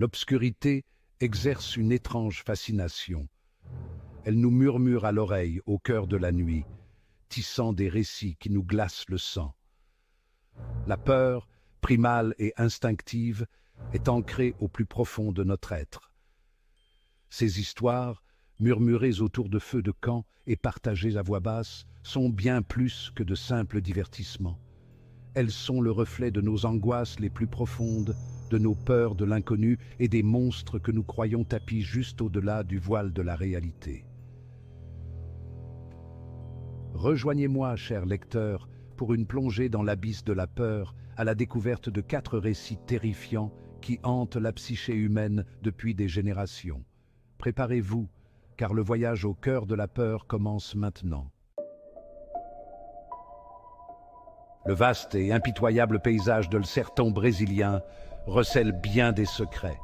L'obscurité exerce une étrange fascination. Elle nous murmure à l'oreille au cœur de la nuit, tissant des récits qui nous glacent le sang. La peur, primale et instinctive, est ancrée au plus profond de notre être. Ces histoires, murmurées autour de feux de camp et partagées à voix basse, sont bien plus que de simples divertissements. Elles sont le reflet de nos angoisses les plus profondes, de nos peurs de l'inconnu et des monstres que nous croyons tapis juste au-delà du voile de la réalité. Rejoignez-moi, chers lecteurs, pour une plongée dans l'abysse de la peur, à la découverte de 4 récits terrifiants qui hantent la psyché humaine depuis des générations. Préparez-vous, car le voyage au cœur de la peur commence maintenant. Le vaste et impitoyable paysage de le sertão brésilien recèle bien des secrets.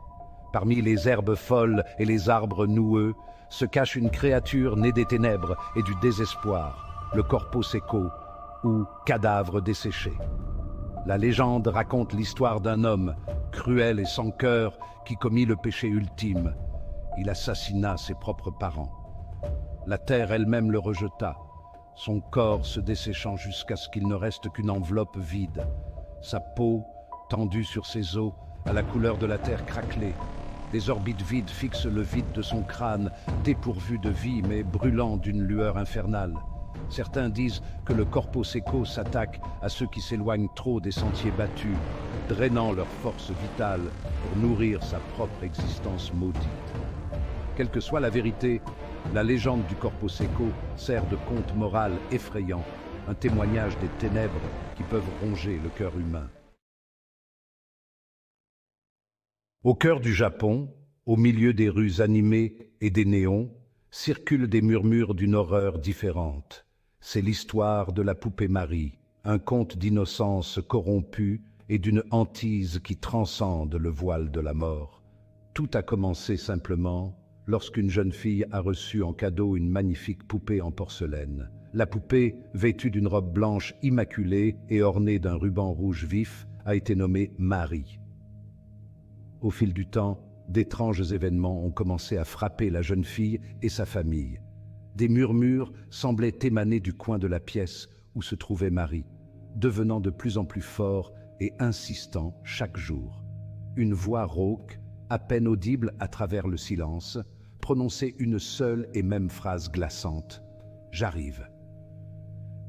Parmi les herbes folles et les arbres noueux se cache une créature née des ténèbres et du désespoir, le corpo seco, ou cadavre desséché. La légende raconte l'histoire d'un homme, cruel et sans cœur, qui commit le péché ultime. Il assassina ses propres parents. La terre elle-même le rejeta, son corps se desséchant jusqu'à ce qu'il ne reste qu'une enveloppe vide. Sa peau, tendue sur ses os, a la couleur de la terre craquelée. Des orbites vides fixent le vide de son crâne, dépourvu de vie mais brûlant d'une lueur infernale. Certains disent que le corpo seco s'attaque à ceux qui s'éloignent trop des sentiers battus, drainant leur force vitale pour nourrir sa propre existence maudite. Quelle que soit la vérité, la légende du corpo seco sert de conte moral effrayant, un témoignage des ténèbres qui peuvent ronger le cœur humain. Au cœur du Japon, au milieu des rues animées et des néons, circulent des murmures d'une horreur différente. C'est l'histoire de la poupée Marie, un conte d'innocence corrompue et d'une hantise qui transcende le voile de la mort. Tout a commencé simplement lorsqu'une jeune fille a reçu en cadeau une magnifique poupée en porcelaine. La poupée, vêtue d'une robe blanche immaculée et ornée d'un ruban rouge vif, a été nommée Marie. Au fil du temps, d'étranges événements ont commencé à frapper la jeune fille et sa famille. Des murmures semblaient émaner du coin de la pièce où se trouvait Marie, devenant de plus en plus forts et insistants chaque jour. Une voix rauque, à peine audible à travers le silence, prononçait une seule et même phrase glaçante: « J'arrive ».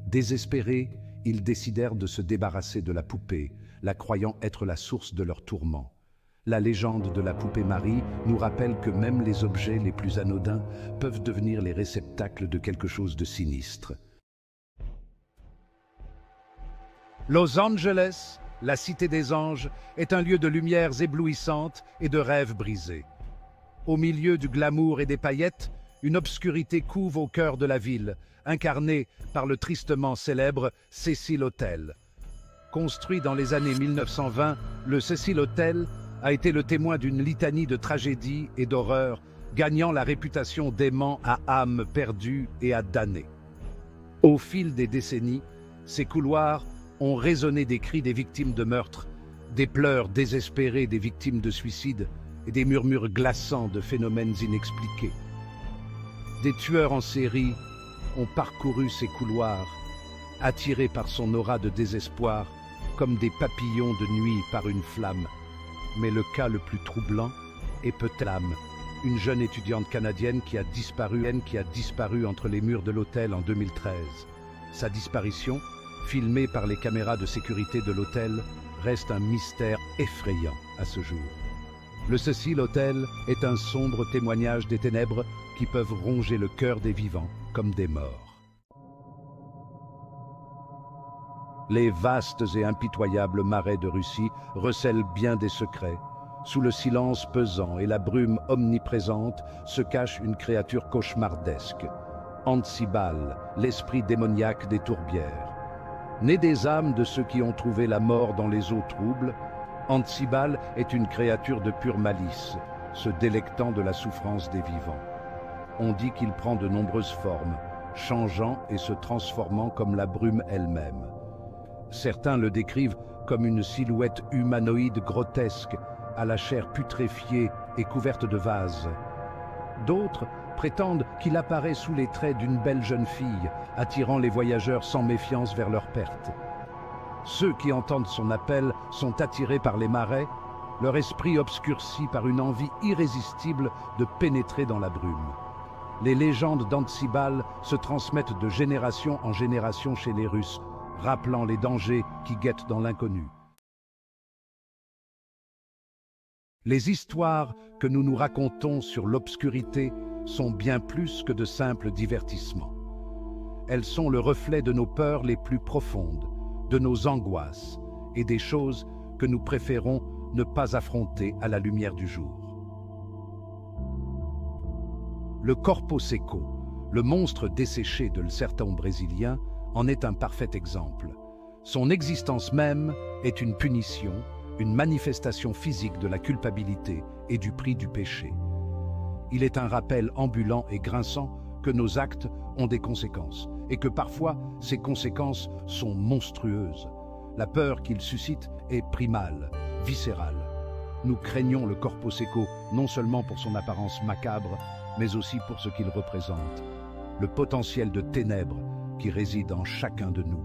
Désespérés, ils décidèrent de se débarrasser de la poupée, la croyant être la source de leurs tourments. La légende de la poupée Marie nous rappelle que même les objets les plus anodins peuvent devenir les réceptacles de quelque chose de sinistre. Los Angeles, la cité des anges, est un lieu de lumières éblouissantes et de rêves brisés. Au milieu du glamour et des paillettes, une obscurité couve au cœur de la ville, incarnée par le tristement célèbre Cecil Hotel. Construit dans les années 1920, le Cecil Hotel a été le témoin d'une litanie de tragédies et d'horreurs, gagnant la réputation d'aimant à âme perdue et à damnée. Au fil des décennies, ces couloirs ont résonné des cris des victimes de meurtre, des pleurs désespérés des victimes de suicide et des murmures glaçants de phénomènes inexpliqués. Des tueurs en série ont parcouru ces couloirs, attirés par son aura de désespoir, comme des papillons de nuit par une flamme. Mais le cas le plus troublant est peut-être une jeune étudiante canadienne qui a disparu entre les murs de l'hôtel en 2013. Sa disparition, filmée par les caméras de sécurité de l'hôtel, reste un mystère effrayant à ce jour. Le Cecil Hotel est un sombre témoignage des ténèbres qui peuvent ronger le cœur des vivants comme des morts. Les vastes et impitoyables marais de Russie recèlent bien des secrets. Sous le silence pesant et la brume omniprésente se cache une créature cauchemardesque. Antsibal, l'esprit démoniaque des tourbières. Né des âmes de ceux qui ont trouvé la mort dans les eaux troubles, Antsibal est une créature de pure malice, se délectant de la souffrance des vivants. On dit qu'il prend de nombreuses formes, changeant et se transformant comme la brume elle-même. Certains le décrivent comme une silhouette humanoïde grotesque, à la chair putréfiée et couverte de vases. D'autres prétendent qu'il apparaît sous les traits d'une belle jeune fille, attirant les voyageurs sans méfiance vers leur perte. Ceux qui entendent son appel sont attirés par les marais, leur esprit obscurci par une envie irrésistible de pénétrer dans la brume. Les légendes d'Antsibal se transmettent de génération en génération chez les Russes, rappelant les dangers qui guettent dans l'inconnu. Les histoires que nous nous racontons sur l'obscurité sont bien plus que de simples divertissements. Elles sont le reflet de nos peurs les plus profondes, de nos angoisses et des choses que nous préférons ne pas affronter à la lumière du jour. Le Corpo Seco, le monstre desséché de sertão brésilien, en est un parfait exemple. Son existence même est une punition, une manifestation physique de la culpabilité et du prix du péché. Il est un rappel ambulant et grinçant que nos actes ont des conséquences et que parfois ces conséquences sont monstrueuses. La peur qu'il suscite est primale, viscérale. Nous craignons le Corpo Seco non seulement pour son apparence macabre, mais aussi pour ce qu'il représente, le potentiel de ténèbres qui réside en chacun de nous.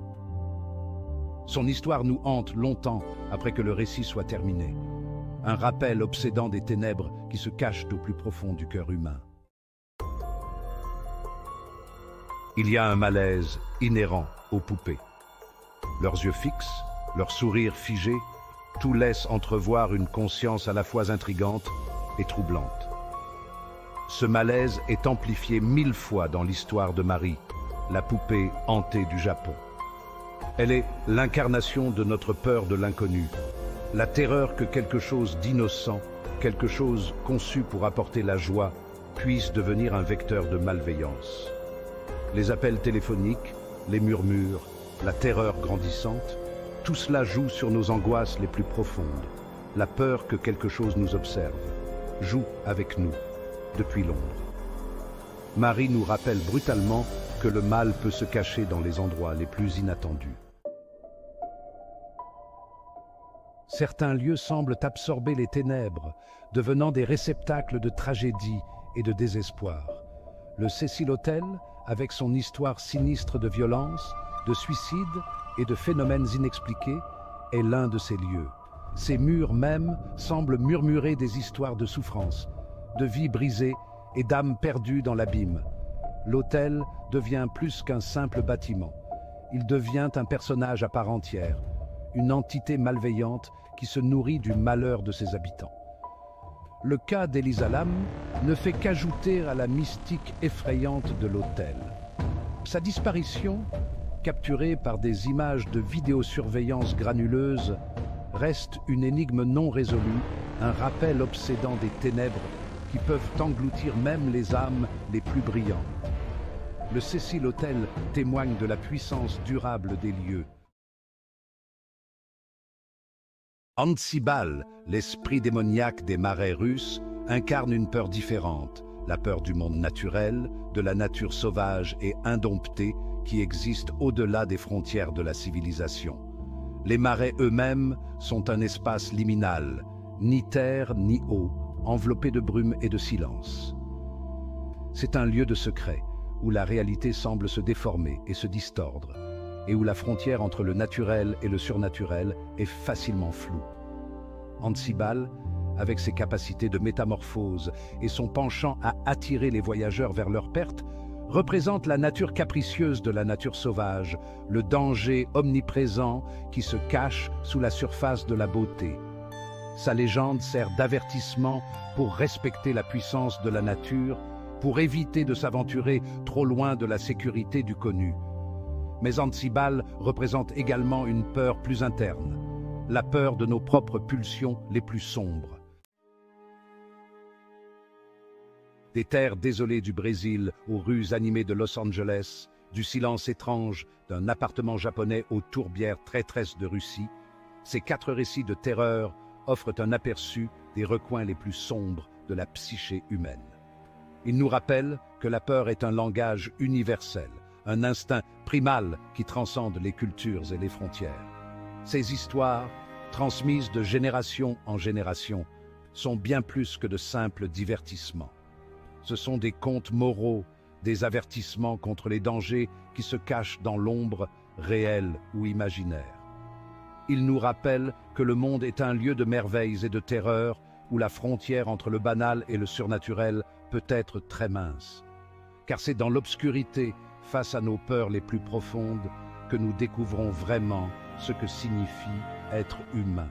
Son histoire nous hante longtemps après que le récit soit terminé. Un rappel obsédant des ténèbres qui se cachent au plus profond du cœur humain. Il y a un malaise inhérent aux poupées. Leurs yeux fixes, leurs sourires figés, tout laisse entrevoir une conscience à la fois intrigante et troublante. Ce malaise est amplifié 1000 fois dans l'histoire de Marie, la poupée hantée du Japon. Elle est l'incarnation de notre peur de l'inconnu, la terreur que quelque chose d'innocent, quelque chose conçu pour apporter la joie, puisse devenir un vecteur de malveillance. Les appels téléphoniques, les murmures, la terreur grandissante, tout cela joue sur nos angoisses les plus profondes. La peur que quelque chose nous observe, joue avec nous, depuis Londres. Marie nous rappelle brutalement que le mal peut se cacher dans les endroits les plus inattendus. Certains lieux semblent absorber les ténèbres, devenant des réceptacles de tragédie et de désespoir. Le Cecil Hotel, avec son histoire sinistre de violence, de suicides et de phénomènes inexpliqués, est l'un de ces lieux. Ces murs même semblent murmurer des histoires de souffrance, de vies brisées et d'âmes perdues dans l'abîme. L'hôtel devient plus qu'un simple bâtiment. Il devient un personnage à part entière, une entité malveillante qui se nourrit du malheur de ses habitants. Le cas d'Elisa Lam ne fait qu'ajouter à la mystique effrayante de l'hôtel. Sa disparition, capturée par des images de vidéosurveillance granuleuse, reste une énigme non résolue, un rappel obsédant des ténèbres qui peuvent engloutir même les âmes les plus brillantes. Le Cecil Hotel témoigne de la puissance durable des lieux. Antsibal, l'esprit démoniaque des marais russes, incarne une peur différente, la peur du monde naturel, de la nature sauvage et indomptée qui existe au-delà des frontières de la civilisation. Les marais eux-mêmes sont un espace liminal, ni terre ni eau, enveloppé de brume et de silence. C'est un lieu de secret, où la réalité semble se déformer et se distordre, et où la frontière entre le naturel et le surnaturel est facilement floue. Antsibal, avec ses capacités de métamorphose et son penchant à attirer les voyageurs vers leur perte, représente la nature capricieuse de la nature sauvage, le danger omniprésent qui se cache sous la surface de la beauté. Sa légende sert d'avertissement pour respecter la puissance de la nature, pour éviter de s'aventurer trop loin de la sécurité du connu. Mais Antsibal représente également une peur plus interne, la peur de nos propres pulsions les plus sombres. Des terres désolées du Brésil aux rues animées de Los Angeles, du silence étrange d'un appartement japonais aux tourbières traîtresses de Russie, ces 4 récits de terreur offrent un aperçu des recoins les plus sombres de la psyché humaine. Ils nous rappellent que la peur est un langage universel, un instinct primal qui transcende les cultures et les frontières. Ces histoires, transmises de génération en génération, sont bien plus que de simples divertissements. Ce sont des contes moraux, des avertissements contre les dangers qui se cachent dans l'ombre, réelle ou imaginaire. Ils nous rappellent que le monde est un lieu de merveilles et de terreurs où la frontière entre le banal et le surnaturel peut être très mince. Car c'est dans l'obscurité, face à nos peurs les plus profondes, que nous découvrons vraiment ce que signifie être humain.